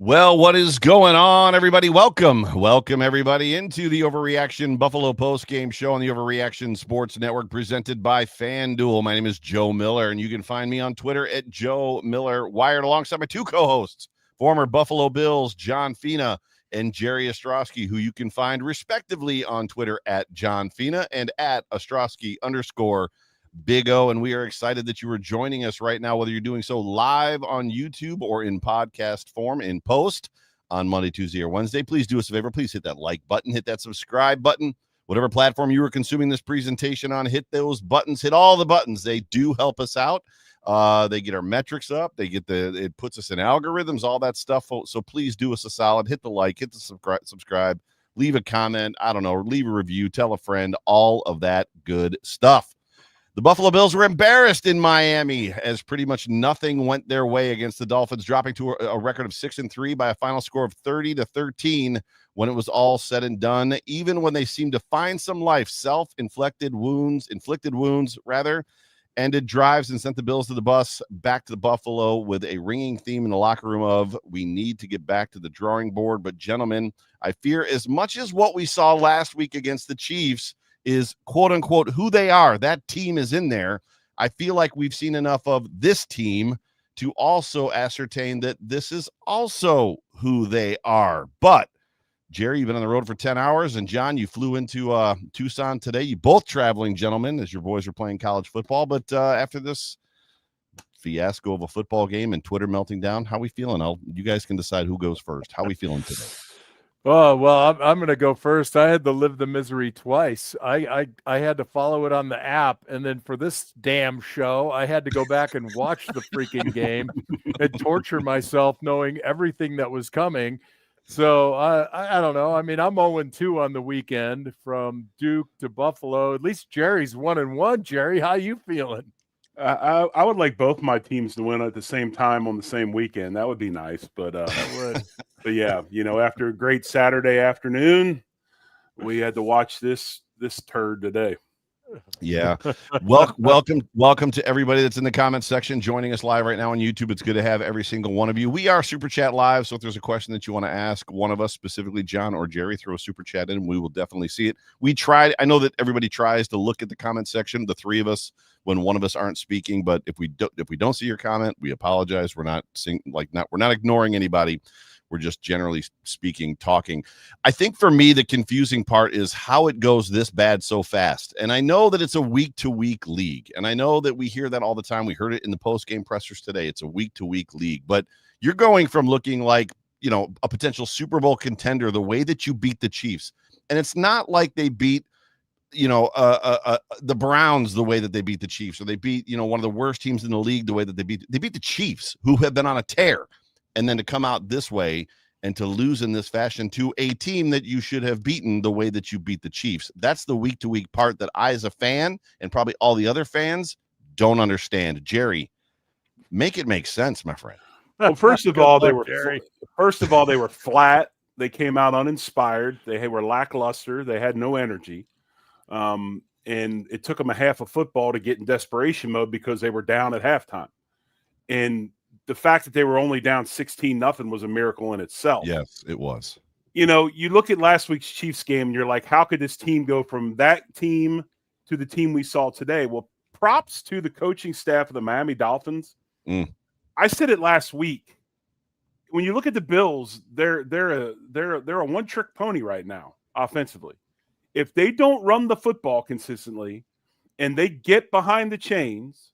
Well, what is going on, everybody? Welcome everybody into the Overreaction Buffalo Postgame Show on the Overreaction Sports Network, presented by FanDuel. My name is Joe Miller, and you can find me on Twitter at Joe Miller Wired, alongside my two co-hosts, former Buffalo Bills John Fina and Jerry Ostrowski, who you can find respectively on Twitter at John Fina and at Ostrowski_Big O. And we are excited that you are joining us right now, whether you're doing so live on YouTube or in podcast form in post on Monday, Tuesday, or Wednesday. Please do us a favor. Please hit that like button, hit that subscribe button, whatever platform you are consuming this presentation on. Hit those buttons, hit all the buttons. They do help us out. They get our metrics up. It puts us in algorithms, all that stuff. So please do us a solid. Hit the like, hit the subscribe, leave a comment. I don't know, leave a review, tell a friend, all of that good stuff. The Buffalo Bills were embarrassed in Miami as pretty much nothing went their way against the Dolphins, dropping to a record of 6-3 by a final score of 30-13 when it was all said and done. Even when they seemed to find some life, inflicted wounds, ended drives and sent the Bills to the bus back to the Buffalo with a ringing theme in the locker room of, we need to get back to the drawing board. But gentlemen, I fear as much as what we saw last week against the Chiefs is quote unquote who they are, that team is in there. I feel like we've seen enough of this team to also ascertain that this is also who they are. But Jerry, you've been on the road for 10 hours, and John, you flew into Tucson today. You both traveling gentlemen as your boys are playing college football. But after this fiasco of a football game and Twitter melting down, how we feeling? You guys can decide who goes first. How we feeling today? Oh, well, I'm going to go first. I had to live the misery twice. I had to follow it on the app, and then for this damn show, I had to go back and watch the freaking game and torture myself knowing everything that was coming. So I don't know. I mean, I'm 0-2 on the weekend from Duke to Buffalo. At least Jerry's 1-1. Jerry, how you feeling? I would like both my teams to win at the same time on the same weekend. That would be nice. But but yeah, after a great Saturday afternoon, we had to watch this turd today. Yeah. Welcome to everybody that's in the comments section joining us live right now on YouTube. It's good to have every single one of you. We are Super Chat Live, so if there's a question that you want to ask one of us, specifically John or Jerry, throw a Super Chat in. We will definitely see it. I know that everybody tries to look at the comment section, the three of us, when one of us aren't speaking, but if we don't see your comment, we apologize. We're not ignoring anybody. We're just generally speaking, talking. I think for me, the confusing part is how it goes this bad so fast. And I know that it's a week-to-week league. And I know that we hear that all the time. We heard it in the post-game pressers today. It's a week-to-week league. But you're going from looking like, a potential Super Bowl contender the way that you beat the Chiefs. And it's not like they beat, the Browns the way that they beat the Chiefs, or they beat, one of the worst teams in the league the way that they beat the Chiefs, who have been on a tear. And then to come out this way and to lose in this fashion to a team that you should have beaten the way that you beat the Chiefs. That's the week-to-week part that I, as a fan, and probably all the other fans, don't understand. Jerry, make it make sense, my friend. Well, first of all, they were flat. They came out uninspired. They were lackluster. They had no energy. And it took them a half of football to get in desperation mode because they were down at halftime. And the fact that they were only down 16-0 was a miracle in itself. Yes, it was. You look at last week's Chiefs game and you're like, how could this team go from that team to the team we saw today? Well, props to the coaching staff of the Miami Dolphins. I said it last week. When you look at the Bills, they're a one-trick pony right now offensively. If they don't run the football consistently and they get behind the chains,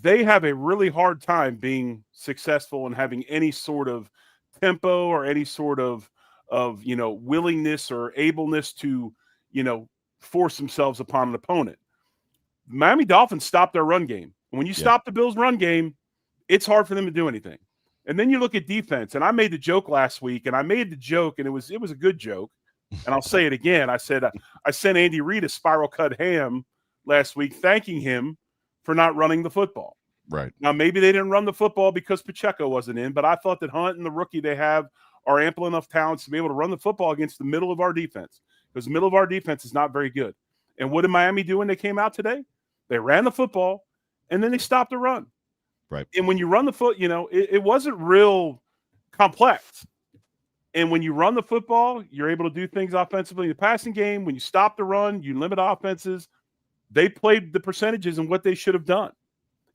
they have a really hard time being successful and having any sort of tempo or any sort of willingness or ableness to, force themselves upon an opponent. The Miami Dolphins stopped their run game. When you stop the Bills' run game, it's hard for them to do anything. And then you look at defense, and I made the joke last week, and it was a good joke. And I'll say it again. I said I sent Andy Reid a spiral cut ham last week, thanking him for not running the football. Right. Now, maybe they didn't run the football because Pacheco wasn't in, but I thought that Hunt and the rookie they have are ample enough talents to be able to run the football against the middle of our defense, because the middle of our defense is not very good. And what did Miami do when they came out today? They ran the football, and then they stopped the run. Right. And when you run the foot, it wasn't real complex. And when you run the football, you're able to do things offensively in the passing game. When you stop the run, you limit offenses. They played the percentages and what they should have done.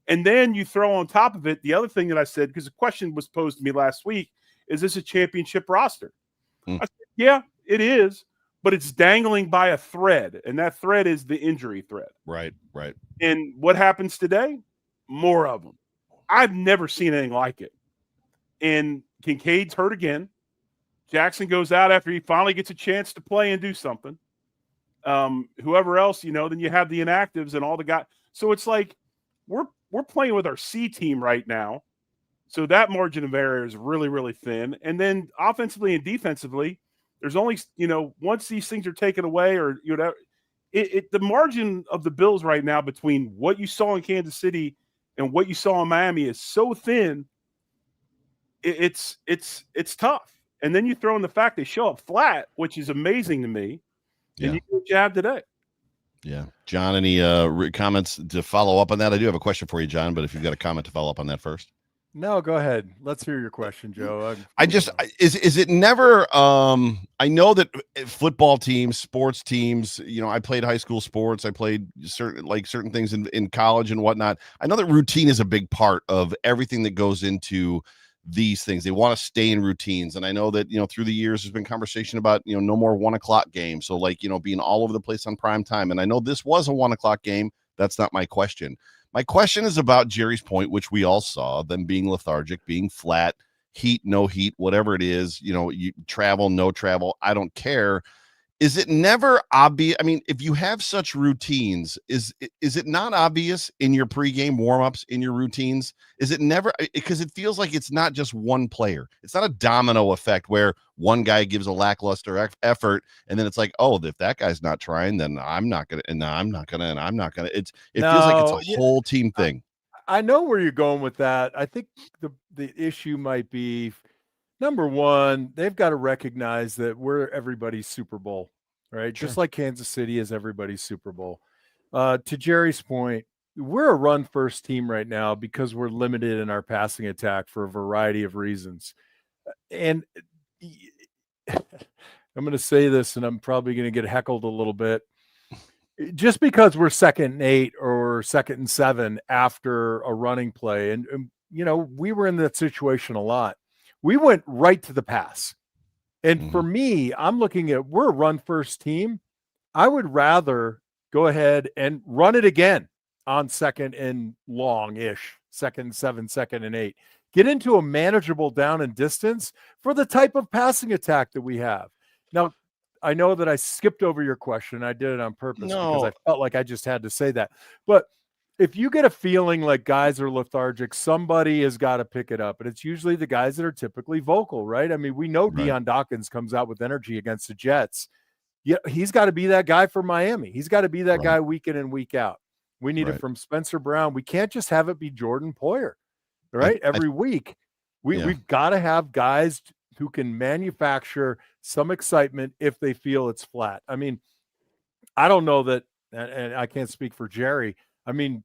And then you throw on top of it the other thing that I said, because the question was posed to me last week, is this a championship roster? I said, yeah, it is, but it's dangling by a thread, and that thread is the injury thread. Right. And what happens today? More of them. I've never seen anything like it. And Kincaid's hurt again. Jackson goes out after he finally gets a chance to play and do something. Whoever else, then you have the inactives and all the guys. So it's like we're playing with our C team right now. So that margin of error is really, really thin. And then offensively and defensively, there's only, once these things are taken away or, the margin of the Bills right now between what you saw in Kansas City and what you saw in Miami is so thin. It's tough. And then you throw in the fact they show up flat, which is amazing to me. Yeah. And you do a jab today. Yeah. John, any comments to follow up on that? I do have a question for you, John, but if you've got a comment to follow up on that first. No, go ahead. Let's hear your question, Joe. Is it never I know that football teams, sports teams, I played high school sports, I played certain things in college and whatnot. I know that routine is a big part of everything that goes into these things. They want to stay in routines. And I know that, through the years, there's been conversation about, no more 1 o'clock games. So being all over the place on prime time. And I know this was a 1 o'clock game. That's not my question. My question is about Jerry's point, which we all saw, them being lethargic, being flat, heat, no heat, whatever it is, you travel, no travel. I don't care. Is it never obvious? I mean, if you have such routines, is it not obvious in your pregame warmups, in your routines? Is it never? Because it feels like it's not just one player. It's not a domino effect where one guy gives a lackluster effort, and then it's like, oh, if that guy's not trying, then I'm not gonna, and I'm not gonna, and I'm not gonna. It feels like it's a whole team thing. I know where you're going with that. I think the issue might be, number one, they've got to recognize that we're everybody's Super Bowl, right? Sure. Just like Kansas City is everybody's Super Bowl. To Jerry's point, we're a run-first team right now because we're limited in our passing attack for a variety of reasons. And I'm going to say this, and I'm probably going to get heckled a little bit. Just because we're 2nd and 8 or 2nd and 7 after a running play, and we were in that situation a lot. We went right to the pass. And for me, I'm looking at, we're a run first team. I would rather go ahead and run it again on 2nd and long-ish, 2nd and 7, 2nd and 8. Get into a manageable down and distance for the type of passing attack that we have. Now, I know that I skipped over your question. I did it on purpose because I felt like I just had to say that. But if you get a feeling like guys are lethargic, somebody has got to pick it up. And it's usually the guys that are typically vocal, right? I mean, we know Deion Dawkins comes out with energy against the Jets. Yeah, he's got to be that guy for Miami. He's got to be that guy week in and week out. We need it from Spencer Brown. We can't just have it be Jordan Poyer, right? Every week. We've got to have guys who can manufacture some excitement if they feel it's flat. I mean, I don't know that, and I can't speak for Jerry. I mean,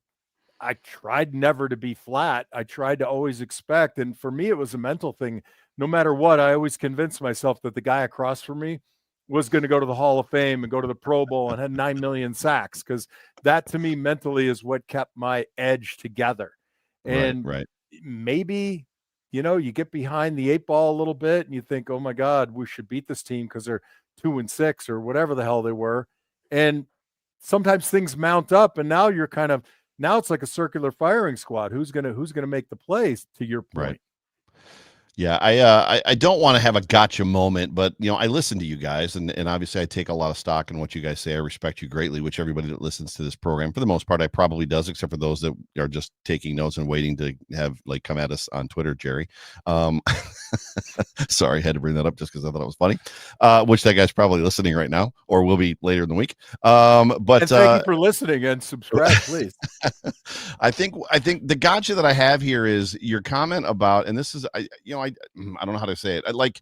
I tried never to be flat. I tried to always expect. And for me, it was a mental thing. No matter what, I always convinced myself that the guy across from me was going to go to the Hall of Fame and go to the Pro Bowl and had 9 million sacks. Because that to me mentally is what kept my edge together. And maybe, you get behind the 8 ball a little bit and you think, oh my God, we should beat this team because they're 2-6 or whatever the hell they were. And sometimes things mount up and now you're now it's like a circular firing squad. Who's gonna make the plays, to your point? Right. Yeah, I don't want to have a gotcha moment, but I listen to you guys, and obviously I take a lot of stock in what you guys say. I respect you greatly, which everybody that listens to this program, for the most part, I probably does, except for those that are just taking notes and waiting to have come at us on Twitter, Jerry. Sorry, had to bring that up just because I thought it was funny. Which that guy's probably listening right now, or will be later in the week. But and thank you for listening and subscribe, please. I think the gotcha that I have here is your comment about, and this is I don't know how to say it. I like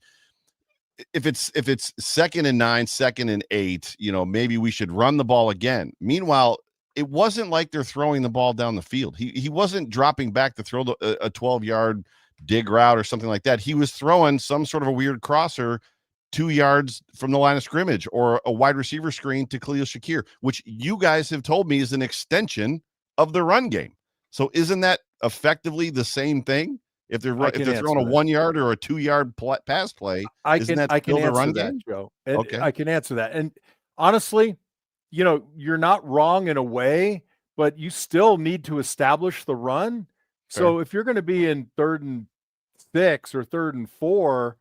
if it's 2nd and 9, 2nd and 8, maybe we should run the ball again. Meanwhile, it wasn't like they're throwing the ball down the field. He wasn't dropping back to throw a 12-yard dig route or something like that, he was throwing some sort of a weird crosser 2 yards from the line of scrimmage, or a wide receiver screen to Khalil Shakir, which you guys have told me is an extension of the run game. So isn't that effectively the same thing? If they're throwing a 1 yard or a 2 yard pass play, isn't that still the run game? Joe. And Okay. I can answer that. And honestly, you're not wrong in a way, but you still need to establish the run. So if you're going to be in 3rd and 6 or 3rd and 4,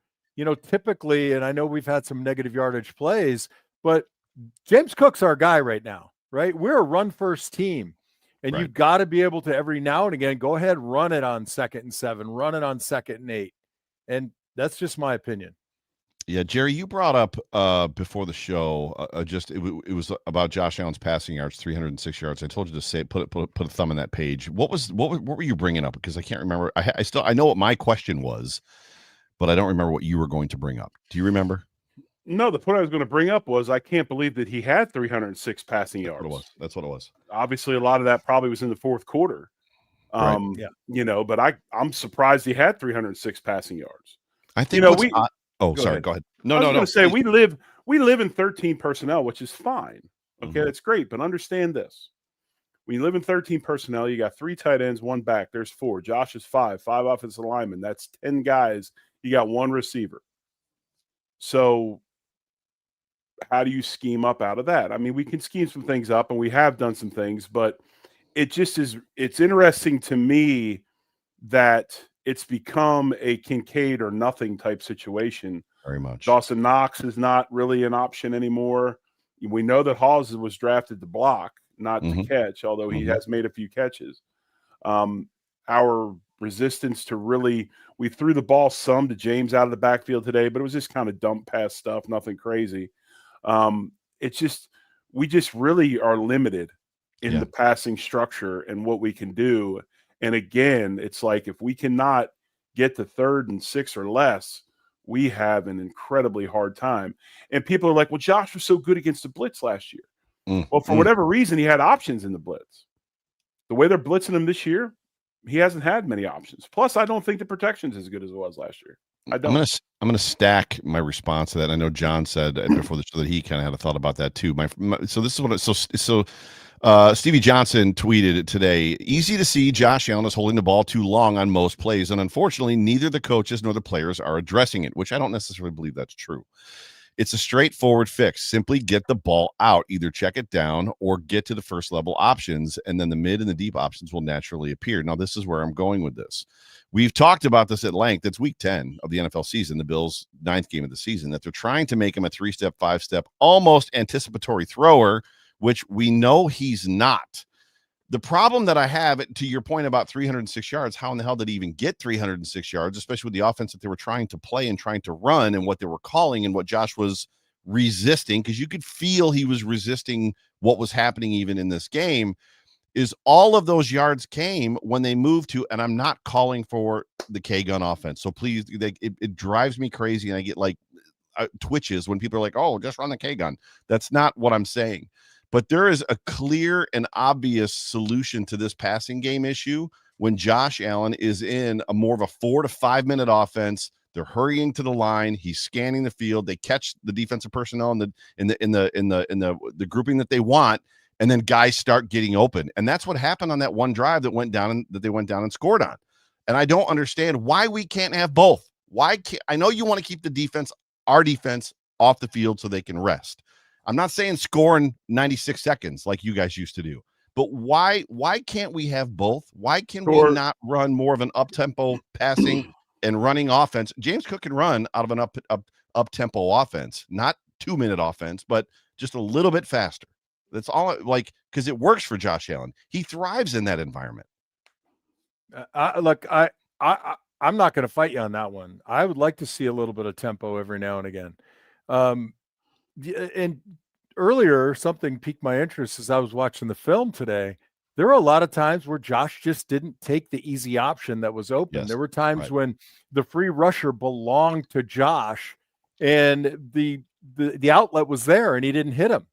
typically, and I know we've had some negative yardage plays, but James Cook's our guy right now, right? We're a run first team, and you've got to be able to every now and again go ahead, run it on 2nd and 7, run it on 2nd and 8, and that's just my opinion. Yeah, Jerry, you brought up before the show it was about Josh Allen's passing yards, 306 yards. I told you to say put a thumb on that page. What were you bringing up? Because I can't remember. I know what my question was, but I don't remember what you were going to bring up. Do you remember? No, the point I was going to bring up was I can't believe that he had 306 passing yards. That's what it was. Obviously, a lot of that probably was in the 4th quarter. But I'm surprised he had 306 passing yards. I think go ahead. No, I was going to say we live in 13 personnel, which is fine. Okay, that's great, but understand this. When you live in 13 personnel, you got 3 tight ends, 1 back. There's 4. Josh is 5 offensive linemen. That's 10 guys. You got 1 receiver. So how do you scheme up out of that? I mean, we can scheme some things up, and we have done some things, but it's interesting to me that it's become a Kincaid or nothing type situation. Very much. Dawson Knox is not really an option anymore. We know that Hawes was drafted to block, not to catch, although he has made a few catches. Our resistance to we threw the ball some to James out of the backfield today, but it was just kind of dump pass stuff, nothing crazy. We just really are limited in the passing structure and what we can do. And again, it's like if we cannot get to 3rd and 6 or less, we have an incredibly hard time. And people are like, well, Josh was so good against the blitz last year. Well, for whatever reason, he had options in the blitz. The way they're blitzing him this year, he hasn't had many options. Plus, I don't think the protection's as good as it was last year. I don't. I'm gonna stack my response to that. I know John said before the show that he kind of had a thought about that too. So this is what Stevie Johnson tweeted it today. Easy to see Josh Allen is holding the ball too long on most plays, and unfortunately, neither the coaches nor the players are addressing it, which I don't necessarily believe that's true. It's a straightforward fix. Simply get the ball out, either check it down or get to the first level options, and then the mid and the deep options will naturally appear. Now, this is where I'm going with this. We've talked about this at length. It's week 10 of the NFL season, the Bills' 9th game of the season, that they're trying to make him a 3-step, 5-step, almost anticipatory thrower, which we know he's not. The problem that I have, to your point about 306 yards, how in the hell did he even get 306 yards, especially with the offense that they were trying to play and trying to run and what they were calling and what Josh was resisting, because you could feel he was resisting what was happening even in this game, is all of those yards came when they moved to, and I'm not calling for the K-gun offense. So please, it drives me crazy, and I get like twitches when people are like, oh, just run the K-gun. That's not what I'm saying. But there is a clear and obvious solution to this passing game issue when Josh Allen is in a more of a 4 to 5 minute offense. They're hurrying to the line. He's scanning the field. They catch the defensive personnel in the grouping that they want, and then guys start getting open. And that's what happened on that one drive that they went down and scored on. And I don't understand why we can't have both. I know you want to keep our defense off the field so they can rest. I'm not saying score in 96 seconds like you guys used to do, but why can't we have both? Why can we not run more of an up-tempo passing and running offense? James Cook can run out of an up-tempo offense, not 2-minute offense, but just a little bit faster. That's all, because it works for Josh Allen. He thrives in that environment. Look, I'm not going to fight you on that one. I would like to see a little bit of tempo every now and again. And earlier, something piqued my interest as I was watching the film today. There were a lot of times where Josh just didn't take the easy option that was open. Yes, there were times when the free rusher belonged to Josh and the outlet was there and he didn't hit him.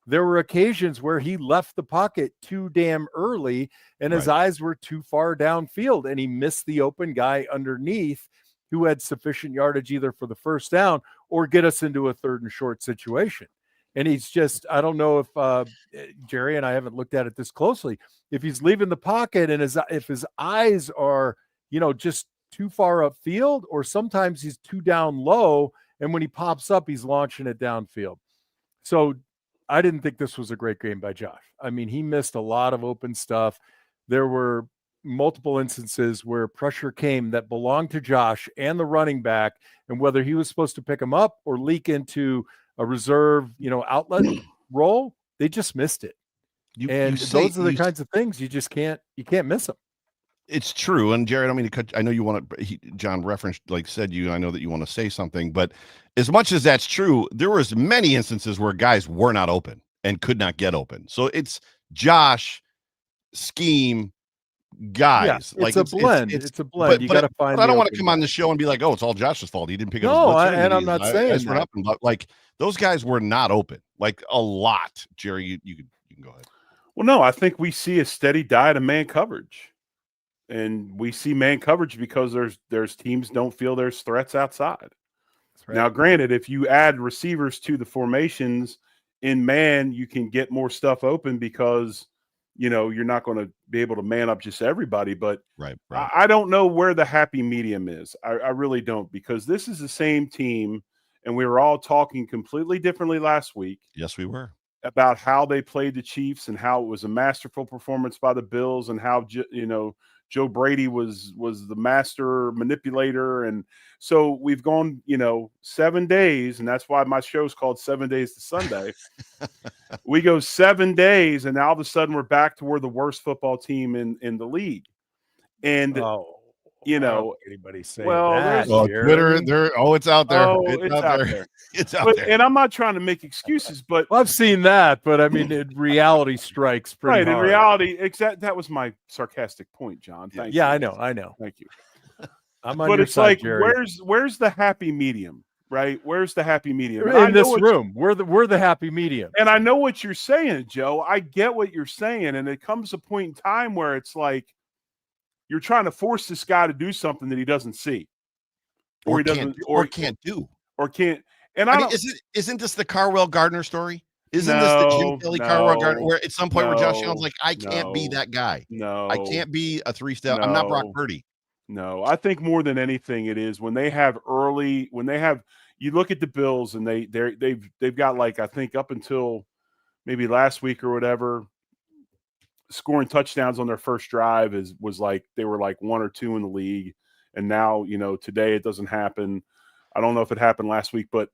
there were occasions where he left the pocket too damn early and his eyes were too far downfield and he missed the open guy underneath who had sufficient yardage either for the first down or get us into a 3rd and short situation. And he's just, I don't know if Jerry, and I haven't looked at it this closely, if he's leaving the pocket and if his eyes are, just too far upfield, or sometimes he's too down low. And when he pops up, he's launching it downfield. So I didn't think this was a great game by Josh. I mean, he missed a lot of open stuff. There were multiple instances where pressure came that belonged to Josh and the running back, and whether he was supposed to pick him up or leak into a reserve, outlet role, they just missed it. Those are the kinds of things you can't miss them. It's true. And Jerry, I don't mean to cut. I know you want to, John referenced, I know that you want to say something, but as much as that's true, there was many instances where guys were not open and could not get open. So it's Josh, scheme, guys. It's a blend. It's a blend. You got to find. But I don't want to come on the show and be like, "Oh, it's all Josh's fault. He didn't pick up." No, and I'm not saying that. But like those guys were not open, like a lot. Jerry, you can go ahead. Well, no, I think we see a steady diet of man coverage, and we see man coverage because there's teams don't feel there's threats outside. Right. Now, granted, if you add receivers to the formations in man, you can get more stuff open because you're not going to be able to man up just everybody. But right. I don't know where the happy medium is. I really don't, because this is the same team, and we were all talking completely differently last week. Yes, we were. About how they played the Chiefs and how it was a masterful performance by the Bills and how Joe Brady was the master manipulator. And so we've gone 7 days, and that's why my show's called 7 Days to Sunday. We go 7 days, and now all of a sudden we're back to we're the worst football team in the league. And anybody say that? Twitter, it's out there. It's out there. It's out there. And I'm not trying to make excuses, but I've seen that. But I mean, reality strikes pretty hard. In reality, that was my sarcastic point, John. Thank you. Yeah, I know. Thank you. I'm on your side, Jerry. Where's the happy medium? Right? Where's the happy medium? In this room, we're the happy medium. And I know what you're saying, Joe. I get what you're saying, and it comes a point in time where it's like, you're trying to force this guy to do something that he doesn't see, or he doesn't, or can't do, or can't. And isn't this the Carwell Gardner story? Isn't this the Jim Kelly Carwell Gardner, where at some point where Josh Allen's like, I can't be that guy. No, I can't be a 3-step. I'm not Brock Purdy. No, I think more than anything, it is when they have you look at the Bills and they've got, like, I think up until maybe last week or whatever, scoring touchdowns on their first drive was like they were like 1 or 2 in the league, and now today it doesn't happen. I don't know if it happened last week, but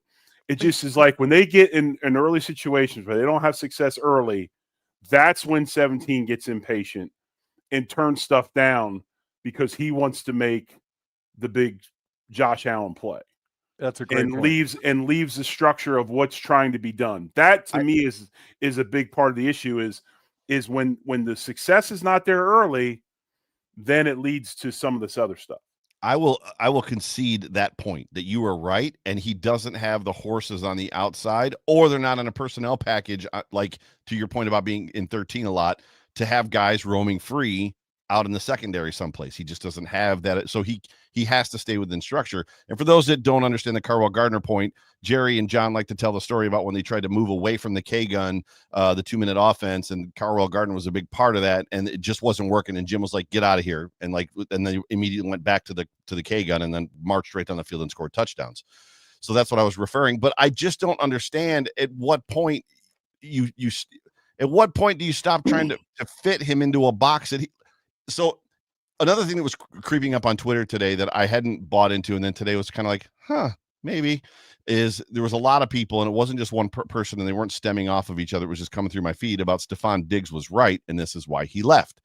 it just is like when they get in early situations where they don't have success early, that's when 17 gets impatient and turns stuff down because he wants to make the big Josh Allen play. That's a great point. leaves the structure of what's trying to be done. That to me is a big part of the issue is when the success is not there early, then it leads to some of this other stuff. I will concede that point that you are right, and he doesn't have the horses on the outside, or they're not on a personnel package, like to your point about being in 13 a lot, to have guys roaming free out in the secondary someplace. He just doesn't have that. So he has to stay within structure. And for those that don't understand the Carwell Gardner point, Jerry and John like to tell the story about when they tried to move away from the K gun, the 2-minute offense, and Carwell Gardner was a big part of that, and it just wasn't working. And Jim was like, "Get out of here!" And then immediately went back to the K gun, and then marched right down the field and scored touchdowns. So that's what I was referring. But I just don't understand at what point at what point do you stop trying to fit him into a box that he. So another thing that was creeping up on Twitter today that I hadn't bought into, and then today was kind of like, maybe, is there was a lot of people, and it wasn't just one person, and they weren't stemming off of each other. It was just coming through my feed about Stefan Diggs was right, and this is why he left.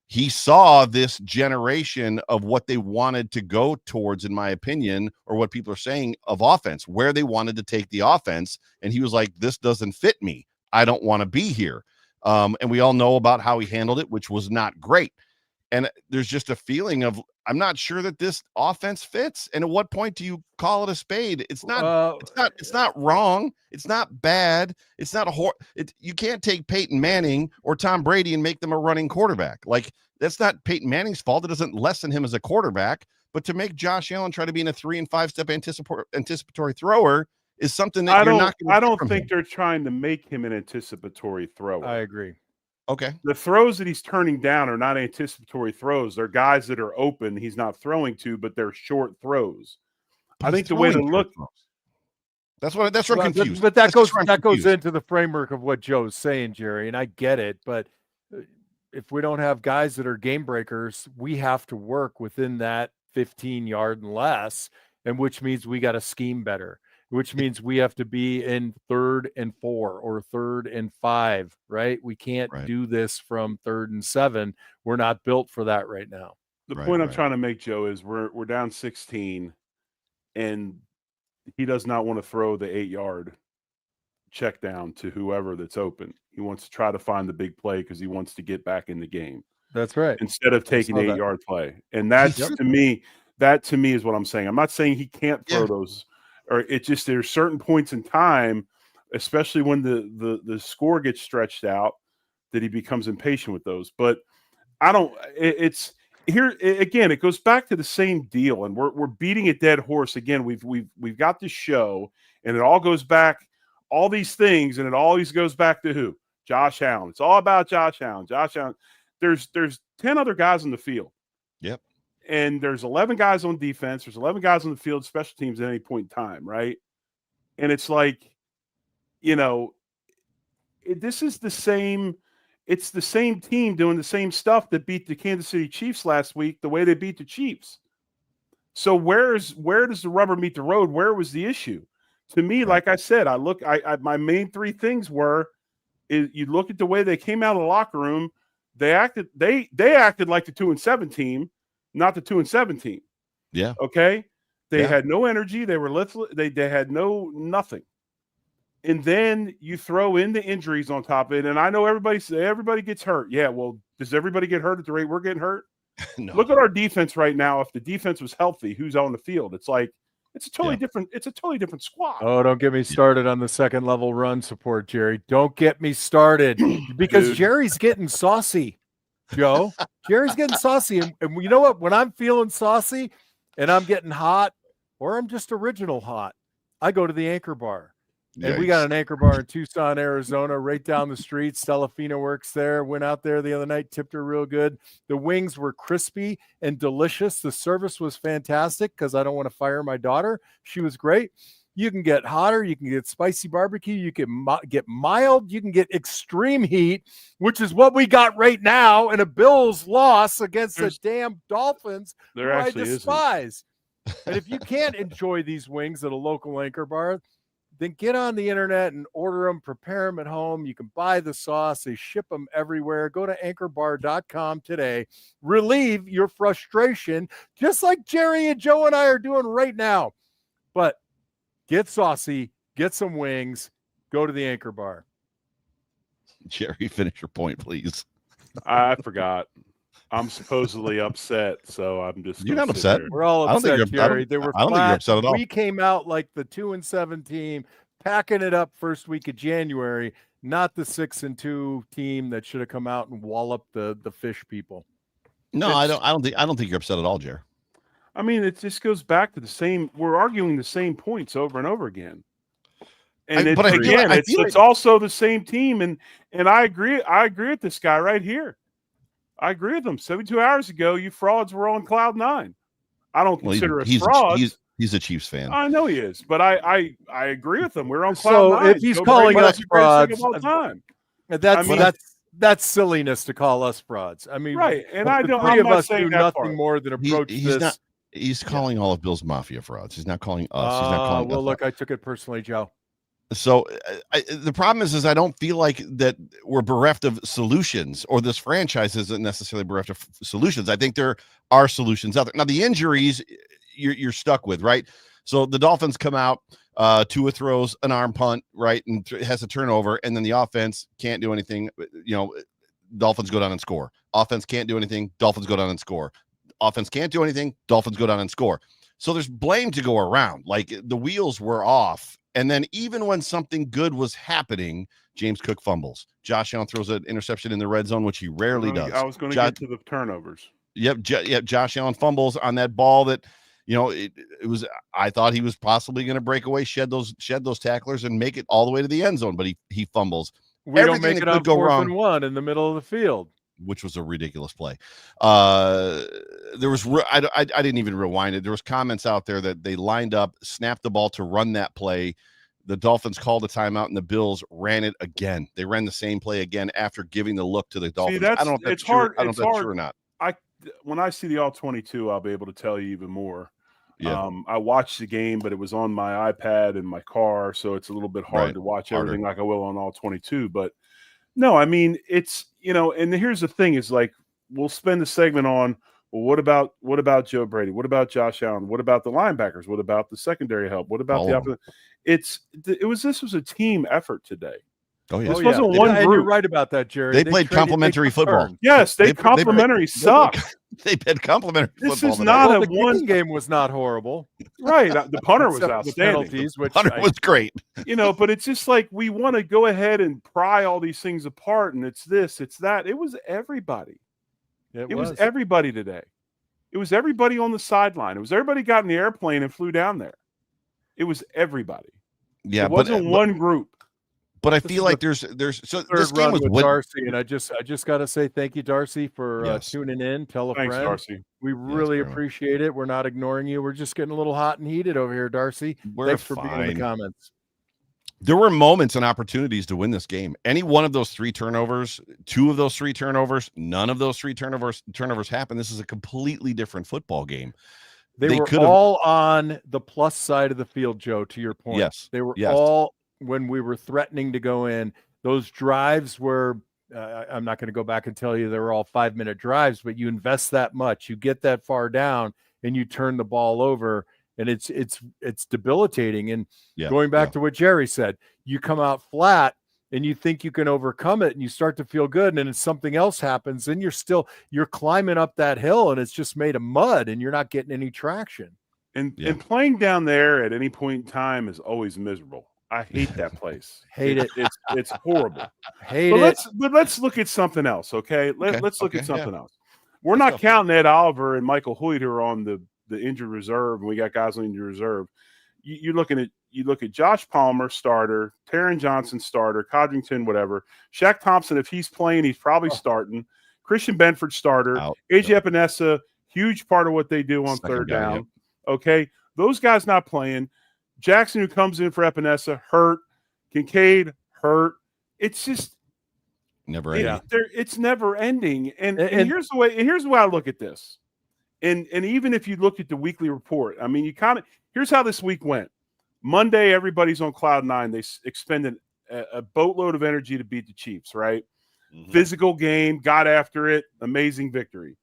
He saw this generation of what they wanted to go towards, in my opinion, or what people are saying of offense, where they wanted to take the offense, and he was like, this doesn't fit me. I don't want to be here. And we all know about how he handled it, which was not great. And there's just a feeling of, I'm not sure that this offense fits. And at what point do you call it a spade? It's not wrong. It's not bad. It's not you can't take Peyton Manning or Tom Brady and make them a running quarterback. Like, that's not Peyton Manning's fault. It doesn't lessen him as a quarterback. But to make Josh Allen try to be in a 3- and 5-step anticipatory thrower is something that I don't think they're trying to make him an anticipatory thrower. I agree. Okay. The throws that he's turning down are not anticipatory throws. They're guys that are open he's not throwing to, but they're short throws. I think the way to look. That's what I'm confused. But that goes into the framework of what Joe's saying, Jerry, and I get it. But if we don't have guys that are game breakers, we have to work within that 15-yard and less, and which means we got to scheme better, which means we have to be in 3rd and 4 or 3rd and 5, right? We can't do this from 3rd and 7. We're not built for that right now. The point I'm trying to make, Joe, is we're down 16, and he does not want to throw the 8-yard check down to whoever that's open. He wants to try to find the big play because he wants to get back in the game. That's right. Instead of taking the 8-yard play. And that's to me is what I'm saying. I'm not saying he can't throw those, or it's just there's certain points in time, especially when the score gets stretched out, that he becomes impatient with those. But it's here again, it goes back to the same deal, and we're beating a dead horse again. We've got this show, and it all goes back, all these things, and it always goes back to who? Josh Allen. It's all about Josh Allen. Josh Allen. There's 10 other guys on the field. Yep. And there's 11 guys on defense. There's 11 guys on the field, special teams at any point in time, right? And it's like, this is the same. It's the same team doing the same stuff that beat the Kansas City Chiefs last week, the way they beat the Chiefs. So where does the rubber meet the road? Where was the issue? To me, like I said, my main 3 things were, you look at the way they came out of the locker room. They acted like the 2-7 team, not the 2-7 team. Yeah. Okay. They had no energy. They were they had nothing. And then you throw in the injuries on top of it. And I know everybody gets hurt. Yeah. Well, does everybody get hurt at the rate we're getting hurt? No. Look at our defense right now. If the defense was healthy, who's on the field? It's like, it's a totally different. It's a totally different squad. Oh, don't get me started on the second level run support, Jerry. Don't get me started because Jerry's getting saucy, Joe. Jerry's getting saucy, and you know what? When I'm feeling saucy, and I'm getting hot, or I'm just original hot, I go to the Anchor Bar. And we got an Anchor Bar in Tucson, Arizona, right down the street. Fina works there. Went out there the other night, tipped her real good. The wings were crispy and delicious. The service was fantastic because I don't want to fire my daughter. She was great. You can get hotter. You can get spicy barbecue. You can get mild. You can get extreme heat, which is what we got right now in a Bills loss against the damn Dolphins, who I despise. And if you can't enjoy these wings at a local Anchor Bar, then get on the internet and order them, prepare them at home. You can buy the sauce. They ship them everywhere. Go to anchorbar.com today. Relieve your frustration, just like Jerry and Joe and I are doing right now. But get saucy, get some wings, go to the Anchor Bar. Jerry, finish your point, please. I forgot. I'm supposedly upset, so I'm just. You're not upset. We're all upset, Jerry. They were I don't think you're upset at all. We came out like the 2-7 team, packing it up first week of January, not the 6-2 team that should have come out and walloped the fish people. No, I don't think you're upset at all, Jerry. I mean, it just goes back to the same. We're arguing the same points over and over again. And it's also the same team, and I agree. I agree with this guy right here. I agree with him. 72 hours ago, you frauds were on cloud 9. I don't consider us frauds. He's a Chiefs fan. I know he is, but I agree with him. We're on cloud 9. So if he's calling us frauds, that's silliness to call us frauds. I mean, right? And I'm not saying do nothing part. More than approach this. He's calling all of Bill's Mafia frauds. He's not calling us. He's not calling us. Well, look, I took it personally, Joe. So the problem is I don't feel like that we're bereft of solutions, or this franchise isn't necessarily bereft of solutions. I think there are solutions out there. Now, the injuries you're stuck with, right? So the Dolphins come out, Tua throws an arm punt, right, and has a turnover, and then the offense can't do anything. Dolphins go down and score. Offense can't do anything. Dolphins go down and score. Offense can't do anything. Dolphins go down and score. So there's blame to go around. Like the wheels were off. And then even when something good was happening, James Cook fumbles. Josh Allen throws an interception in the red zone, which he rarely does. I was going to get to the turnovers. Yep. Josh Allen fumbles on that ball that, it was, I thought he was possibly going to break away, shed those tacklers and make it all the way to the end zone, but he fumbles. We don't make it on 4th and 1 in the middle of the field, which was a ridiculous play. There was, I didn't even rewind it. There was comments out there that they lined up, snapped the ball to run that play. The Dolphins called a timeout and the Bills ran it again. They ran the same play again after giving the look to the Dolphins. See, I don't know if that's true. I don't know if that's true or not. When I see the all 22, I'll be able to tell you even more. Yeah. I watched the game, but it was on my iPad in my car, so it's a little bit hard to watch everything like I will on all 22. But no, I mean, it's, and here's the thing is like, we'll spend a segment on, well, what about Joe Brady? What about Josh Allen? What about the linebackers? What about the secondary help? What about the offense? This was a team effort today. Oh, yeah. This wasn't one group. And you're right about that, Jerry. They played complementary football. Yes, they complementary suck. They played complementary football. This is not the one game was not horrible. Right. The punter was outstanding. The punter was great. But it's just like we want to go ahead and pry all these things apart, and it's this, it's that. It was everybody. It was everybody today. It was everybody on the sideline. It was everybody got in the airplane and flew down there. It was everybody. Yeah, it wasn't one group. But I feel like there's so this game was with Darcy, and I just got to say thank you, Darcy, for tuning in. Tell a friend. Darcy. We really appreciate it. We're not ignoring you. We're just getting a little hot and heated over here, Darcy. Thanks for being in the comments. There were moments and opportunities to win this game. Any one of those 3 turnovers, 2 of those 3 turnovers, none of those 3 turnovers happened. This is a completely different football game. They were all on the plus side of the field, Joe, to your point. Yes. They were all when we were threatening to go in. Those drives were, I'm not going to go back and tell you they were all 5-minute drives, but you invest that much, you get that far down, and you turn the ball over, and it's debilitating. And going back to what Jerry said, you come out flat and you think you can overcome it and you start to feel good, and then something else happens and you're climbing up that hill and it's just made of mud and you're not getting any traction. And playing down there at any point in time is always miserable. I hate that place. Hate it. It's horrible. But let's look at something else, okay? Let's look at something else. We're not counting Ed Oliver and Michael Hoyt who are on the injured reserve, and we got guys on injured reserve. You look at Josh Palmer, starter, Taron Johnson, starter, Codrington, whatever. Shaq Thompson, if he's playing, he's probably starting. Christian Benford, starter. AJ Epinesa, huge part of what they do on third down. Okay, those guys not playing. Jackson, who comes in for Epinesa, hurt. Kincaid, hurt. It's just never ending. It's never ending. And here's the way I look at this. And even if you look at the weekly report, I mean, here's how this week went. Monday, everybody's on cloud 9. They expended a boatload of energy to beat the Chiefs, right? Mm-hmm. Physical game, got after it, amazing victory.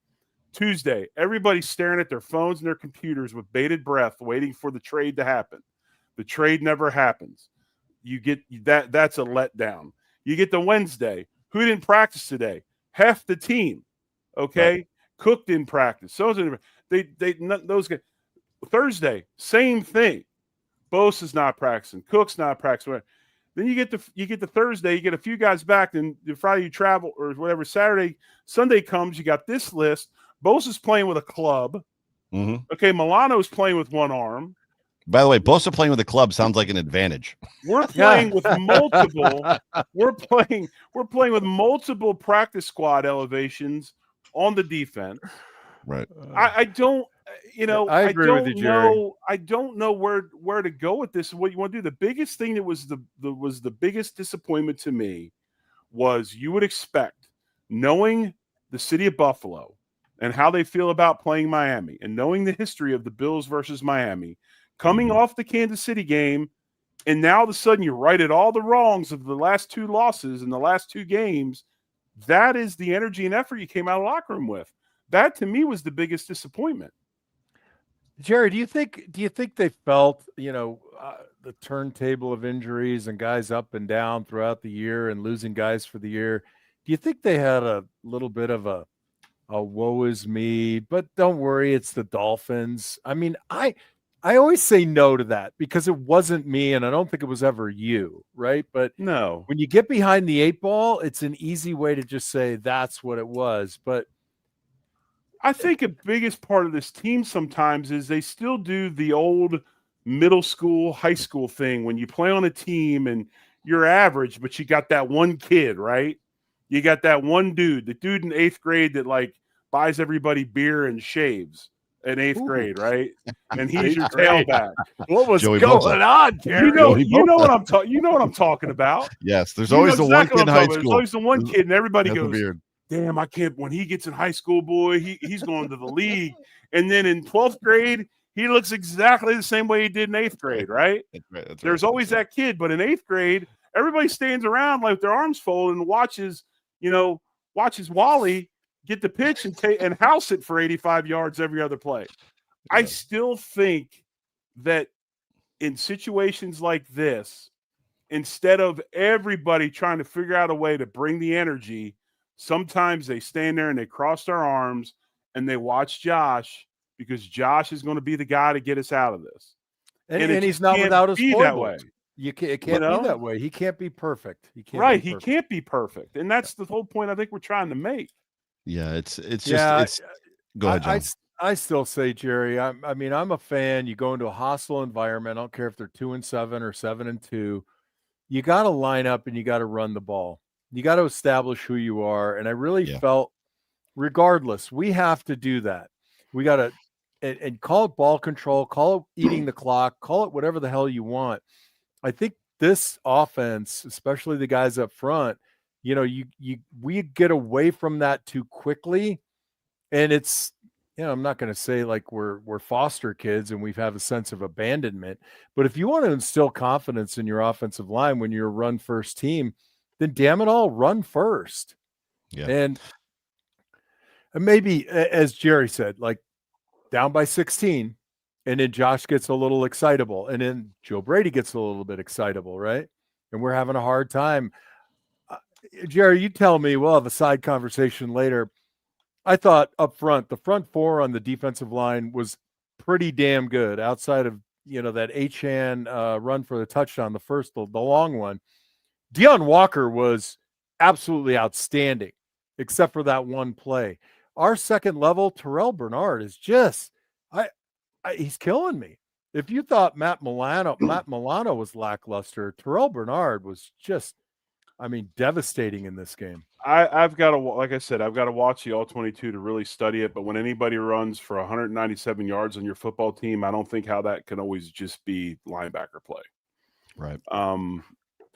Tuesday, everybody's staring at their phones and their computers with bated breath, waiting for the trade to happen. The trade never happens. You get that's a letdown. You get to Wednesday. Who didn't practice today? Half the team. Okay. Right. Cook didn't practice. So those guys. Thursday, same thing. Bosa's not practicing. Cook's not practicing. Then you get to Thursday, you get a few guys back. Then Friday you travel or whatever. Saturday, Sunday comes. You got this list. Bosa's playing with a club. Mm-hmm. Okay, Milano's playing with one arm. By the way, Bosa playing with a club sounds like an advantage. We're playing with multiple. We're playing with multiple practice squad elevations on the defense. Right. I don't. I agree with you, Jerry. I don't know where to go with this and what you want to do. The biggest thing that was the biggest disappointment to me was you would expect, knowing the city of Buffalo and how they feel about playing Miami and knowing the history of the Bills versus Miami, coming off the Kansas City game, and now all of a sudden you righted all the wrongs of the last 2 losses in the last 2 games. That is the energy and effort you came out of the locker room with. That to me was the biggest disappointment. Jerry, do you think they felt, the turntable of injuries and guys up and down throughout the year and losing guys for the year? Do you think they had a little bit of a woe is me, but don't worry, it's the Dolphins? I mean, I always say no to that because it wasn't me, and I don't think it was ever you, right? But No. when you get behind the 8 ball, it's an easy way to just say that's what it was. But I think a biggest part of this team sometimes is they still do the old middle school, high school thing when you play on a team and you're average, but you got that one kid, right? You got that one dude, the dude in 8th grade that like buys everybody beer and shaves in 8th grade, right? And he's your tailback. What was Joey going Bosa. on, Jerry? You know what I'm talking. You know what I'm talking about. Yes, there's You always know the one exactly kid what in I'm high talking about. There's school. always the one kid, and everybody Has the goes, beard. damn, I can't. When he gets in high school, boy, he's going to the league. And then in 12th grade, he looks exactly the same way he did in 8th grade, right? That's right. That's There's right. always that kid. But in 8th grade, everybody stands around like their arms folded and watches Wally get the pitch and house it for 85 yards every other play. Yeah. I still think that in situations like this, instead of everybody trying to figure out a way to bring the energy, sometimes they stand there and they cross their arms and they watch Josh because Josh is going to be the guy to get us out of this. And it he's just not can't without his be that way. foibles. It can't be that way. He can't be perfect. He can't be perfect. And that's the whole point I think we're trying to make. Yeah, it's just go ahead, John. I still say, Jerry, I mean, I'm a fan. You go into a hostile environment. I don't care if they're 2-7 or 7-2. You got to line up and you got to run the ball. You got to establish who you are. And I really felt, regardless, we have to do that. We got to and call it ball control, call it eating the clock, call it whatever the hell you want. I think this offense, especially the guys up front, we get away from that too quickly. And it's, I'm not going to say like we're foster kids and we have a sense of abandonment, but if you want to instill confidence in your offensive line when you're a run first team, then damn it all, run first. Yeah. And maybe, as Jerry said, like down by 16, and then Josh gets a little excitable, and then Joe Brady gets a little bit excitable, right? And we're having a hard time. Jerry, you tell me, we'll have a side conversation later. I thought up front, the front four on the defensive line was pretty damn good outside of, that Achane run for the touchdown, the long one. Deion Walker was absolutely outstanding, except for that one play. Our second level, Terrell Bernard, is just, he's killing me. If you thought Matt Milano was lackluster, Terrell Bernard was just, devastating in this game. I've got to, like I said, I've got to watch the All-22 to really study it. But when anybody runs for 197 yards on your football team, I don't think how that can always just be linebacker play. Right.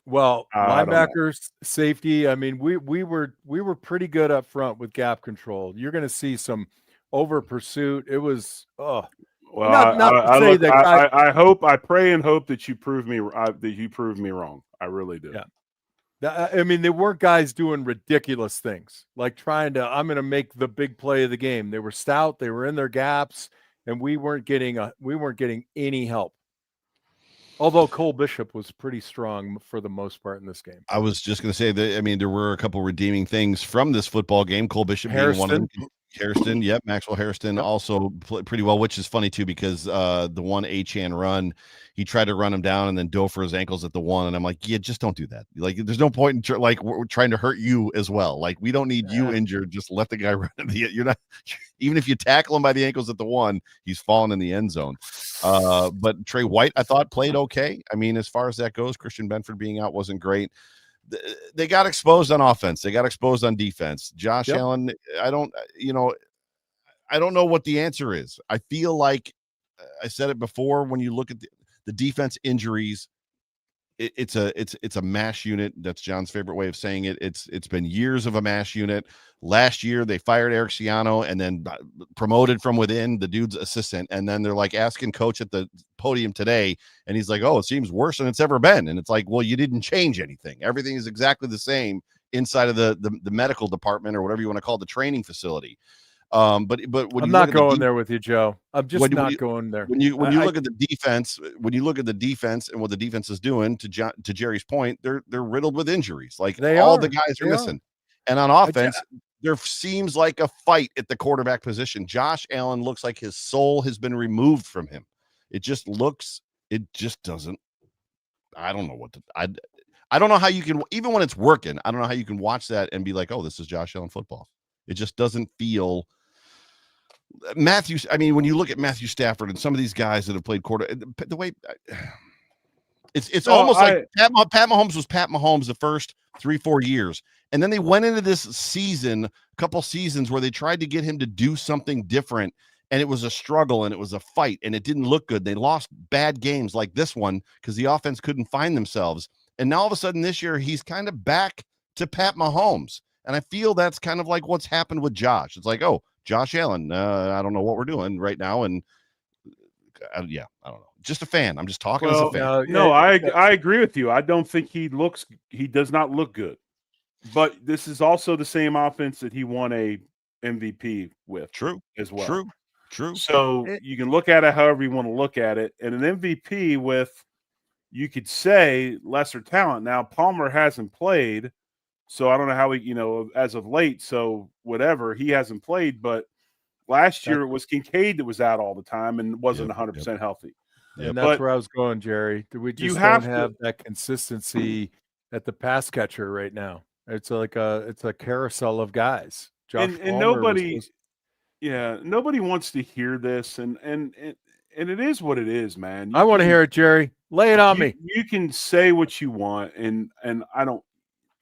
Well, linebackers, safety. We were pretty good up front with gap control. You're going to see some over pursuit. It was well. I pray and hope that you prove me wrong. I really do. Yeah. There weren't guys doing ridiculous things like I'm going to make the big play of the game. They were stout. They were in their gaps, and we weren't getting any help. Although Cole Bishop was pretty strong for the most part in this game. I was just going to say that, there were a couple redeeming things from this football game. Cole Bishop being one of them. Hairston, yep. Maxwell Hairston also played pretty well, which is funny too, because the one Achane run, he tried to run him down and then dove for his ankles at the one. And I'm like, yeah, just don't do that. Like, there's no point in we're trying to hurt you as well. Like, we don't need you injured. Just let the guy run. You're not, even if you tackle him by the ankles at the one, he's falling in the end zone. But Trey White, I thought, played okay. As far as that goes, Christian Benford being out wasn't great. They got exposed on offense. They got exposed on defense. Josh Allen, I don't know what the answer is. I feel like I said it before, when you look at the defense injuries, it's a mash unit. That's John's favorite way of saying it. It's been years of a mash unit. Last year they fired Eric Ciano and then promoted from within, the dude's assistant, and then they're like asking coach at the podium today, and he's like, oh, it seems worse than it's ever been. And it's like, well, you didn't change anything. Everything is exactly the same inside of the medical department, or whatever you want to call the training facility. But when I'm not going there with you, Joe. I'm just not going there. When you look at the defense, and what the defense is doing, to Jerry's point, they're riddled with injuries. Like, the guys are missing. And on offense, there seems like a fight at the quarterback position. Josh Allen looks like his soul has been removed from him. It just doesn't. I don't know what to. I don't know how you can, even when it's working, I don't know how you can watch that and be like, oh, this is Josh Allen football. It just doesn't feel. I mean, when you look at Matthew Stafford and some of these guys that have played quarter, the way it's almost like Pat Mahomes was Pat Mahomes the first 3-4 years. And then they went into this season, a couple seasons where they tried to get him to do something different. And it was a struggle and it was a fight and it didn't look good. They lost bad games like this one because the offense couldn't find themselves. And now all of a sudden this year, he's kind of back to Pat Mahomes. And I feel that's kind of like what's happened with Josh. It's like, oh, Josh Allen, I don't know what we're doing right now. And I don't know. Just a fan. I'm just talking as a fan. I agree with you. I don't think he does not look good. But this is also the same offense that he won a MVP with. True. As well. True. So you can look at it however you want to look at it. And an MVP with, you could say, lesser talent. Now, Palmer hasn't played, so I don't know how he, as of late, so whatever, he hasn't played. But last year it was Kincaid that was out all the time and wasn't 100% healthy. And that's where I was going, Jerry. We just don't have that consistency at the pass catcher right now. It's like it's a carousel of guys. And nobody wants to hear this, and it is what it is, man. I want to hear it, Jerry. Lay it on me. You can say what you want, and I don't.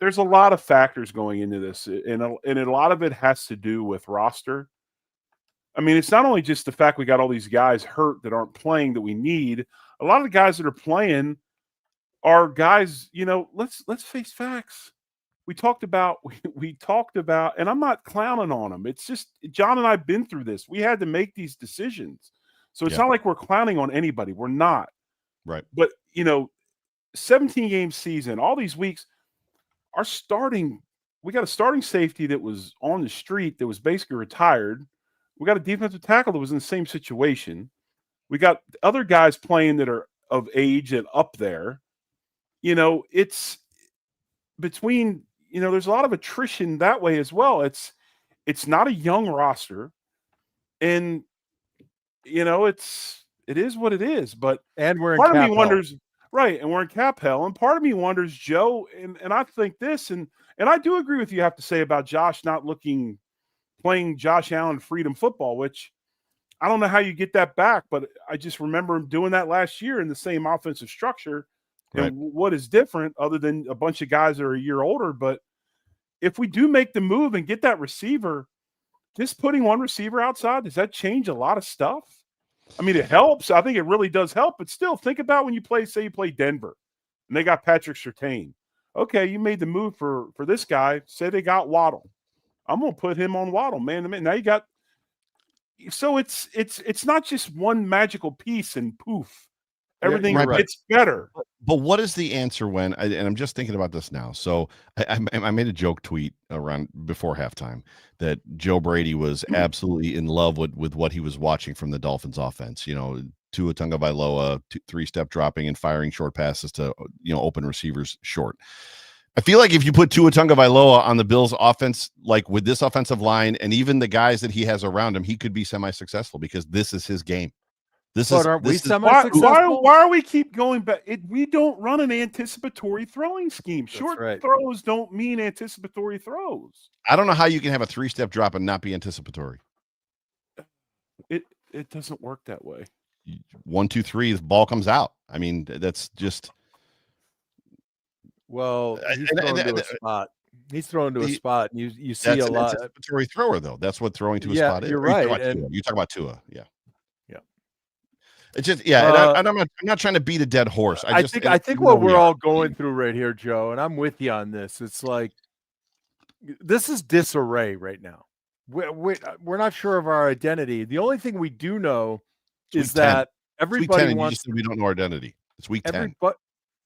There's a lot of factors going into this, and a lot of it has to do with roster. I mean, it's not only just the fact we got all these guys hurt that aren't playing that we need. A lot of the guys that are playing are guys. Let's face facts. We talked about, and I'm not clowning on them. It's just John and I've been through this. We had to make these decisions. So it's not like we're clowning on anybody. We're not. Right. But, 17-game season, all these weeks, we got a starting safety that was on the street that was basically retired. We got a defensive tackle that was in the same situation. We got other guys playing that are of age and up there. It's between – there's a lot of attrition that way as well. It's not a young roster, and it is what it is. But we're in part of me hell. wonders, right? And we're in cap hell. And part of me wonders, Joe, and I think this, and I do agree with you. Have to say about Josh not playing Josh Allen freedom football, which I don't know how you get that back, but I just remember him doing that last year in the same offensive structure. Right. And what is different other than a bunch of guys that are a year older? But if we do make the move and get that receiver, just putting one receiver outside, does that change a lot of stuff? I mean, it helps. I think it really does help. But still, think about when you play Denver, and they got Patrick Surtain. Okay, you made the move for this guy. Say they got Waddle. I'm going to put him on Waddle, man. Now you got – so it's not just one magical piece and poof. Everything gets better. But what is the answer when? And I'm just thinking about this now. So I made a joke tweet around before halftime that Joe Brady was absolutely in love with what he was watching from the Dolphins offense. Tua Tagovailoa, 3-step dropping and firing short passes to open receivers short. I feel like if you put Tua Tagovailoa on the Bills offense, like with this offensive line and even the guys that he has around him, he could be semi-successful because this is his game. Aren't we semi-successful? Why are we keep going back? We don't run an anticipatory throwing scheme. Short throws don't mean anticipatory throws. I don't know how you can have a 3-step drop and not be anticipatory. It doesn't work that way. 1, 2, 3, the ball comes out. I mean, that's just. Well, he's throwing to a spot. He's throwing to a spot. And you see a lot. That's an anticipatory thrower, though. That's what throwing to a spot is. You're right. You talk about Tua. Yeah. It's just and I'm not trying to beat a dead horse. I think what we're all going through right here, Joe, and I'm with you on this. It's like this is disarray right now. We're not sure of our identity. The only thing we do know is that everybody wants. We don't know our identity. It's week 10.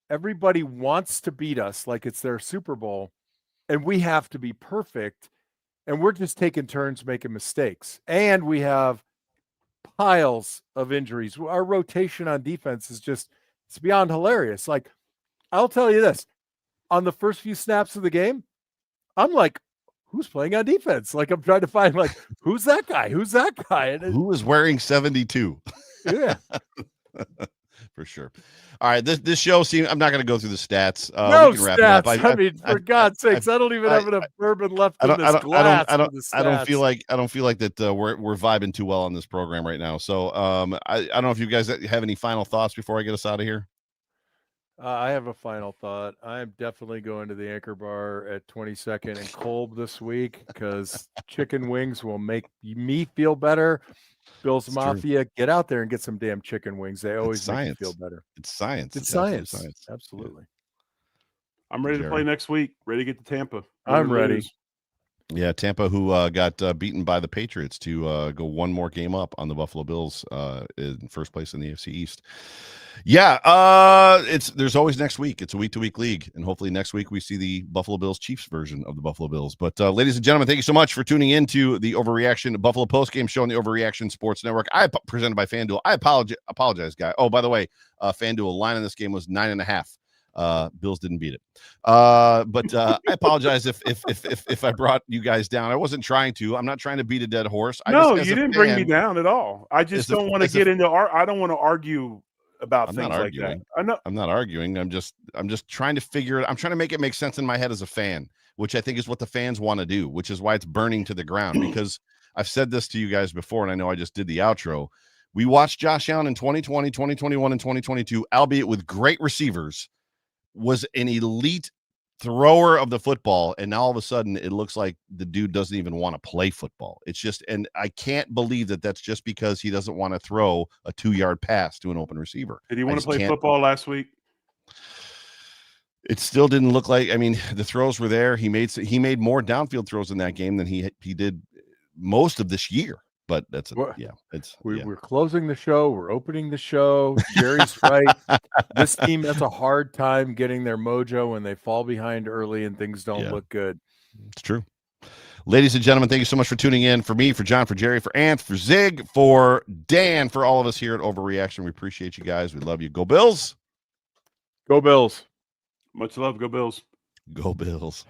Everybody wants to beat us like it's their Super Bowl, and we have to be perfect. And we're just taking turns making mistakes, and we have piles of injuries. Our rotation on defense is it's beyond hilarious. Like, I'll tell you this, on the first few snaps of the game, I'm like, who's playing on defense? Like I'm trying to find like who's that guy? Who's that guy? And Who is wearing 72? yeah. For sure. All right, this show seems. I'm not going to go through the stats. No We can wrap it up. stats. I mean, for God's sakes, I don't even have enough bourbon left in this glass for the stats. I don't feel like that we're vibing too well on this program right now. So I don't know if you guys have any final thoughts before I get us out of here. I have a final thought. I'm definitely going to the Anchor Bar at 22nd and Kolb this week because chicken wings will make me feel better. Bill's Mafia, get out there and get some damn chicken wings. They always make you feel better. It's science. It's science. Absolutely. Yeah. I'm ready to play next week. Ready to get to Tampa. I'm ready. Yeah, Tampa, who got beaten by the Patriots to go one more game up on the Buffalo Bills in first place in the AFC East. Yeah, there's always next week. It's a week-to-week league, and hopefully next week we see the Buffalo Bills Chiefs version of the Buffalo Bills. But ladies and gentlemen, thank you so much for tuning in to the Overreaction Buffalo Postgame Show on the Overreaction Sports Network. Presented by FanDuel. I apologize, guy. Oh, by the way, FanDuel line in this game was 9.5. Bills didn't beat it. But I apologize if I brought you guys down. I wasn't trying to. I'm not trying to beat a dead horse. No, you didn't bring me down at all. I just don't want to get into I don't want to argue about things like that. I'm not arguing. I'm just trying to figure it. I'm trying to make it make sense in my head as a fan, which I think is what the fans want to do, which is why it's burning to the ground. Because I've said this to you guys before, and I know I just did the outro. We watched Josh Allen in 2020, 2021, and 2022, albeit with great receivers, was an elite thrower of the football, and now all of a sudden it looks like the dude doesn't even want to play football. It's just, and I can't believe that that's just because he doesn't want to throw a 2-yard pass to an open receiver. Did he want to play football last week? It still didn't look like. I mean, the throws were there. He made more downfield throws in that game than he did most of this year. But that's we're closing the show. We're opening the show. Jerry's right. This team has a hard time getting their mojo when they fall behind early and things don't look good. It's true. Ladies and gentlemen, thank you so much for tuning in. For me, for John, for Jerry, for Ant, for Zig, for Dan, for all of us here at Overreaction. We appreciate you guys. We love you. Go Bills. Go Bills. Much love. Go Bills. Go Bills.